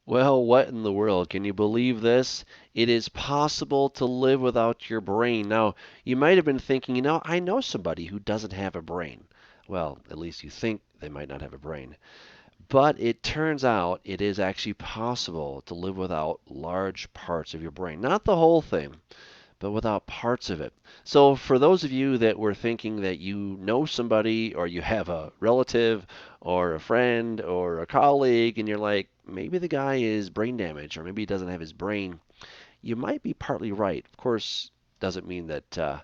Well, what in the world? Can you believe this? It is possible to live without your brain. Now, you might have been thinking, I know somebody who doesn't have a brain. Well, at least you think they might not have a brain. But it turns out it is actually possible to live without large parts of your brain. Not the whole thing, but without parts of it. So, for those of you that were thinking that you know somebody or you have a relative or a friend or a colleague, and you're like, maybe the guy is brain damaged or maybe he doesn't have his brain, you might be partly right. Of course, doesn't mean that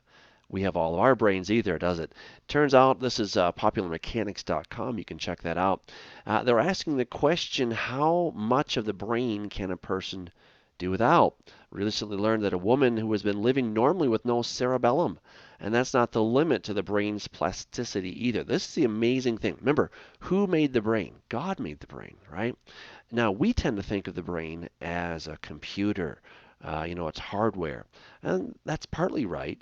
we have all of our brains either, does it? Turns out this is popularmechanics.com. You can check that out. They're asking the question, how much of the brain can a person do without? We recently learned that a woman who has been living normally with no cerebellum, and that's not the limit to the brain's plasticity either. This is the amazing thing. Remember, who made the brain? God made the brain, right? Now, we tend to think of the brain as a computer. It's hardware. And that's partly right,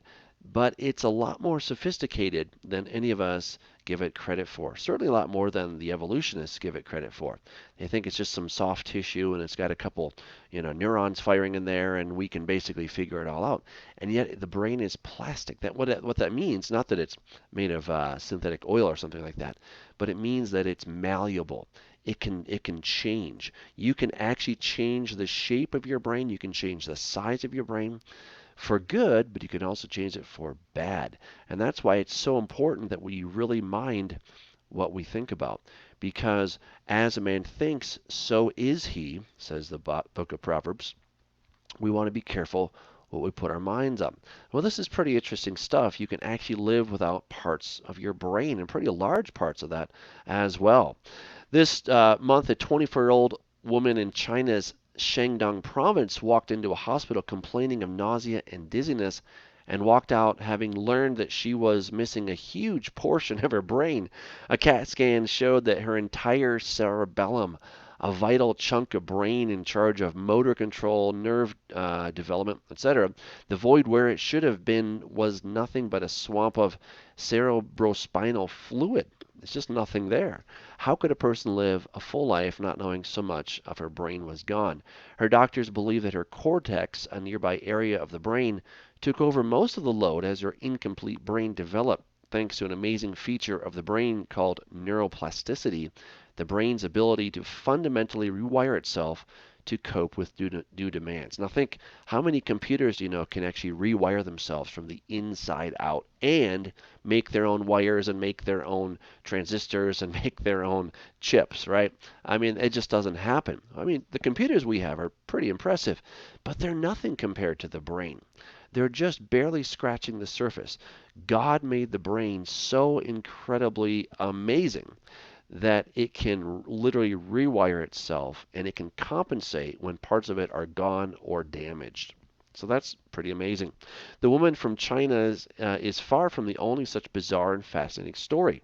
but it's a lot more sophisticated than any of us give it credit for. Certainly a lot more than the evolutionists give it credit for. They think it's just some soft tissue and it's got a couple, neurons firing in there and we can basically figure it all out. And yet the brain is plastic. What that means, not that it's made of synthetic oil or something like that, but it means that it's malleable. It can change. You can actually change the shape of your brain. You can change the size of your brain for good, but you can also change it for bad. And that's why it's so important that we really mind what we think about. Because as a man thinks, so is he, says the book of Proverbs. We want to be careful what we put our minds on. Well, this is pretty interesting stuff. You can actually live without parts of your brain, and pretty large parts of that as well. This month, a 24-year-old woman in China's Shandong province walked into a hospital complaining of nausea and dizziness and walked out having learned that she was missing a huge portion of her brain. A CAT scan showed that her entire cerebellum, a vital chunk of brain in charge of motor control, nerve development, etc., the void where it should have been was nothing but a swamp of cerebrospinal fluid. It's just nothing there. How could a person live a full life not knowing so much of her brain was gone? Her doctors believe that her cortex, a nearby area of the brain, took over most of the load as her incomplete brain developed, thanks to an amazing feature of the brain called neuroplasticity, the brain's ability to fundamentally rewire itself to cope with new demands. Now think, how many computers do you know can actually rewire themselves from the inside out and make their own wires and make their own transistors and make their own chips, right? I mean, it just doesn't happen. I mean, the computers we have are pretty impressive, but they're nothing compared to the brain. They're just barely scratching the surface. God made the brain so incredibly amazing that it can literally rewire itself and it can compensate when parts of it are gone or damaged. So that's pretty amazing. The woman from China is far from the only such bizarre and fascinating story.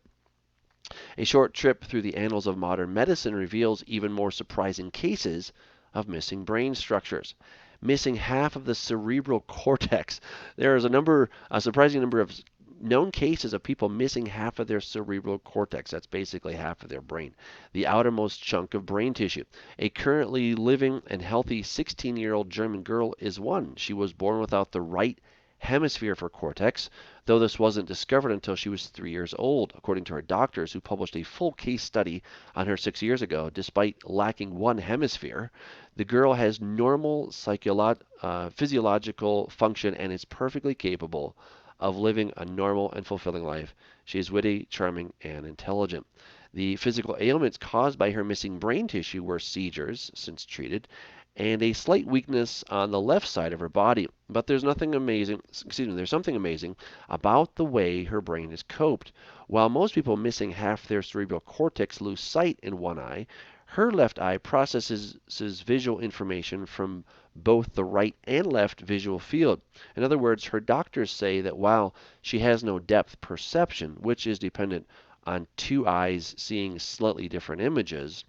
A short trip through the annals of modern medicine reveals even more surprising cases of missing brain structures. Missing half of the cerebral cortex. There is a surprising number of known cases of people missing half of their cerebral cortex. That's basically half of their brain, the outermost chunk of brain tissue. A currently living and healthy 16-year-old German girl is one. She was born without the right hemisphere for cortex, though this wasn't discovered until she was 3 years old, according to her doctors, who published a full case study on her 6 years ago. Despite lacking one hemisphere, the girl has normal physiological function and is perfectly capable of living a normal and fulfilling life. She is witty, charming, and intelligent. The physical ailments caused by her missing brain tissue were seizures, since treated, and a slight weakness on the left side of her body. But there's something amazing about the way her brain is coped. While most people missing half their cerebral cortex lose sight in one eye, her left eye processes visual information from both the right and left visual field. In other words, her doctors say that while she has no depth perception, which is dependent on two eyes seeing slightly different images,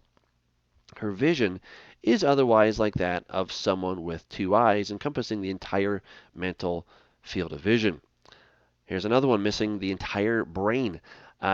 her vision is otherwise like that of someone with two eyes, encompassing the entire mental field of vision. Here's another one missing the entire brain.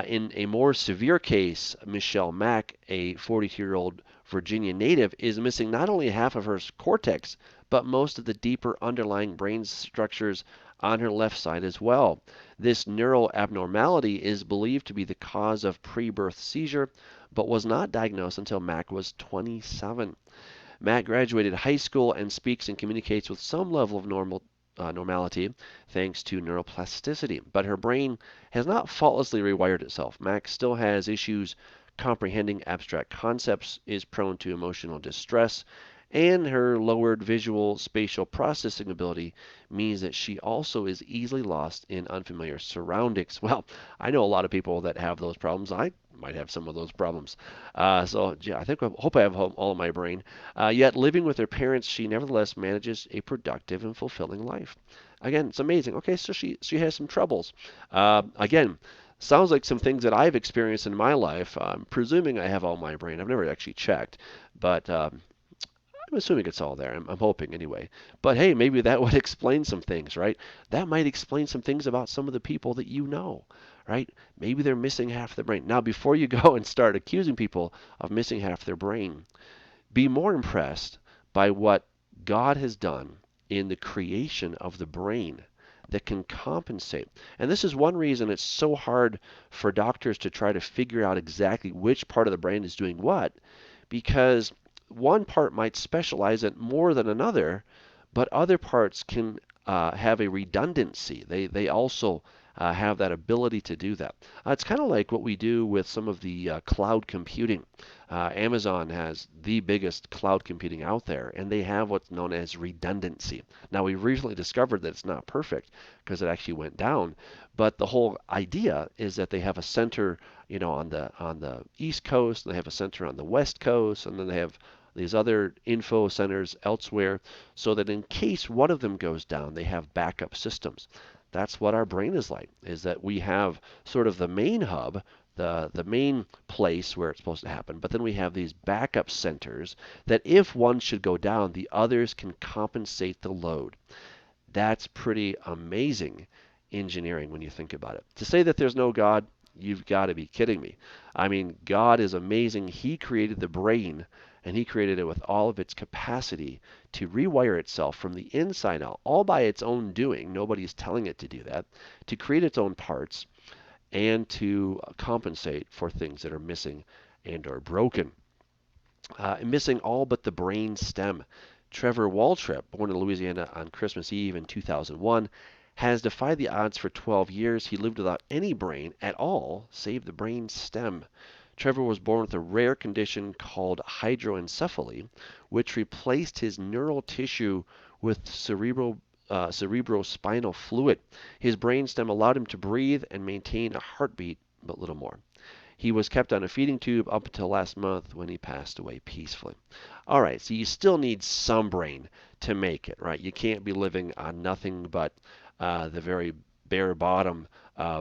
In a more severe case, Michelle Mack, a 42-year-old Virginia native is missing not only half of her cortex, but most of the deeper underlying brain structures on her left side as well. This neural abnormality is believed to be the cause of pre-birth seizure, but was not diagnosed until Mac was 27. Matt graduated high school and speaks and communicates with some level of normality thanks to neuroplasticity, but her brain has not faultlessly rewired itself. Max still has issues comprehending abstract concepts, is prone to emotional distress, and her lowered visual spatial processing ability means that she also is easily lost in unfamiliar surroundings. Well, I know a lot of people that have those problems. I might have some of those problems. So yeah, I hope I have all of my brain. Yet living with her parents, she nevertheless manages a productive and fulfilling life. Again, it's amazing. Okay, so she has some troubles. Again, sounds like some things that I've experienced in my life. I'm presuming I have all my brain. I've never actually checked, but I'm assuming it's all there. I'm hoping anyway. But hey, maybe that would explain some things, right? That might explain some things about some of the people that you know, right? Maybe they're missing half their brain. Now, before you go and start accusing people of missing half their brain, be more impressed by what God has done in the creation of the brain that can compensate. And this is one reason it's so hard for doctors to try to figure out exactly which part of the brain is doing what, because one part might specialize in more than another, but other parts can have a redundancy. They also have that ability to do that. It's kind of like what we do with some of the cloud computing. Amazon has the biggest cloud computing out there, and they have what's known as redundancy. Now, we recently discovered that it's not perfect because it actually went down, but the whole idea is that they have a center, on the East Coast, and they have a center on the West Coast, and then they have these other info centers elsewhere, so that in case one of them goes down, they have backup systems. That's what our brain is like, is that we have sort of the main hub, the main place where it's supposed to happen, but then we have these backup centers that if one should go down, the others can compensate the load. That's pretty amazing engineering when you think about it. To say that there's no God, you've got to be kidding me. I mean, God is amazing. He created the brain, and He created it with all of its capacity to rewire itself from the inside out, all by its own doing. Nobody's telling it to do that, to create its own parts and to compensate for things that are missing and are broken. Missing all but the brain stem. Trevor Waltrip, born in Louisiana on Christmas Eve in 2001, has defied the odds for 12 years. He lived without any brain at all, save the brain stem. Trevor was born with a rare condition called hydroencephaly, which replaced his neural tissue with cerebrospinal fluid. His brainstem allowed him to breathe and maintain a heartbeat, but little more. He was kept on a feeding tube up until last month when he passed away peacefully. All right, so you still need some brain to make it, right? You can't be living on nothing but the very bare bottom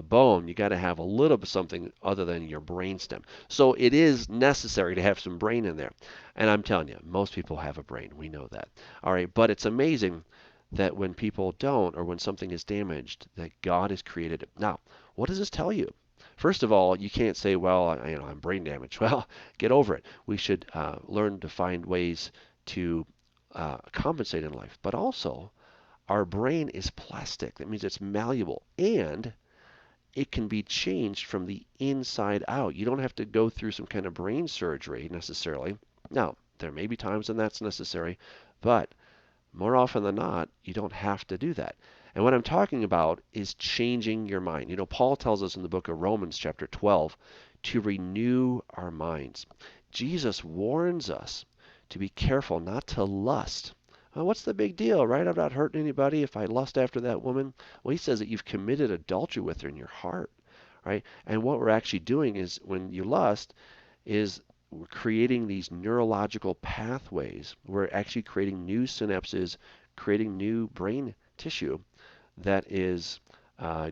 bone. You got to have a little bit something other than your brainstem. So it is necessary to have some brain in there. And I'm telling you, most people have a brain. We know that. All right, but it's amazing that when people don't, or when something is damaged, that God has created it. Now, what does this tell you? First of all, you can't say, well, I'm brain damaged. Well, get over it. We should learn to find ways to compensate in life. But also, our brain is plastic. That means it's malleable, and it can be changed from the inside out. You don't have to go through some kind of brain surgery necessarily. Now, there may be times when that's necessary, but more often than not, you don't have to do that. And what I'm talking about is changing your mind. Paul tells us in the book of Romans, chapter 12, to renew our minds. Jesus warns us to be careful not to lust. Well, what's the big deal, right? I'm not hurting anybody if I lust after that woman. Well, he says that you've committed adultery with her in your heart, right? And what we're actually doing is when you lust is we're creating these neurological pathways. We're actually creating new synapses, creating new brain tissue that is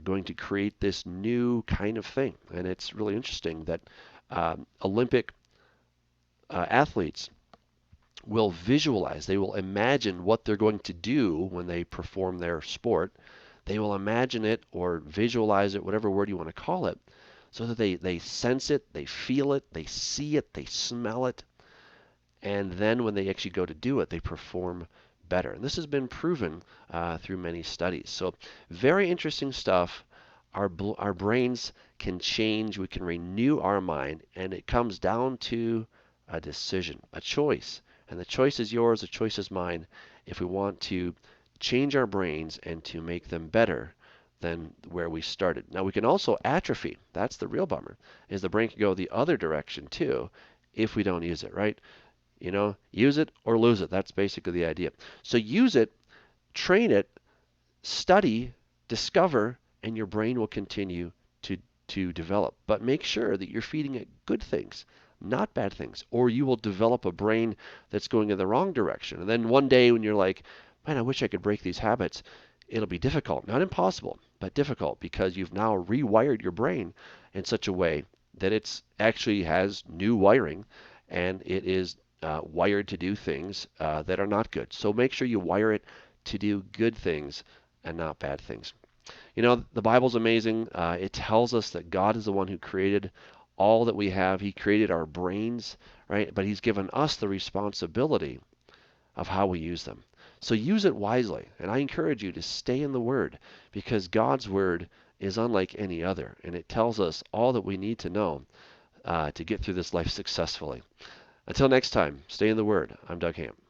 going to create this new kind of thing. And it's really interesting that Olympic athletes will visualize, they will imagine what they're going to do when they perform their sport. They will imagine it or visualize it, whatever word you want to call it, so that they sense it, they feel it, they see it, they smell it. and then when they actually go to do it, they perform better. And this has been proven through many studies. So very interesting stuff. Our brains can change. We can renew our mind, and it comes down to a decision, a choice. And the choice is yours, the choice is mine. If we want to change our brains and to make them better than where we started. Now we can also atrophy. That's the real bummer, is the brain can go the other direction too if we don't use it, right? Use it or lose it. That's basically the idea. So use it, train it, study, discover, and your brain will continue to, to develop. But make sure that you're feeding it good things, not bad things, or you will develop a brain that's going in the wrong direction. And then one day when you're like, man, I wish I could break these habits, it'll be difficult. Not impossible, but difficult because you've now rewired your brain in such a way that it's actually has new wiring and it is wired to do things that are not good. So make sure you wire it to do good things and not bad things. The Bible's amazing. It tells us that God is the one who created all that we have. He created our brains, right? But He's given us the responsibility of how we use them. So use it wisely. And I encourage you to stay in the Word because God's Word is unlike any other. And it tells us all that we need to know to get through this life successfully. Until next time, stay in the Word. I'm Doug Hamp.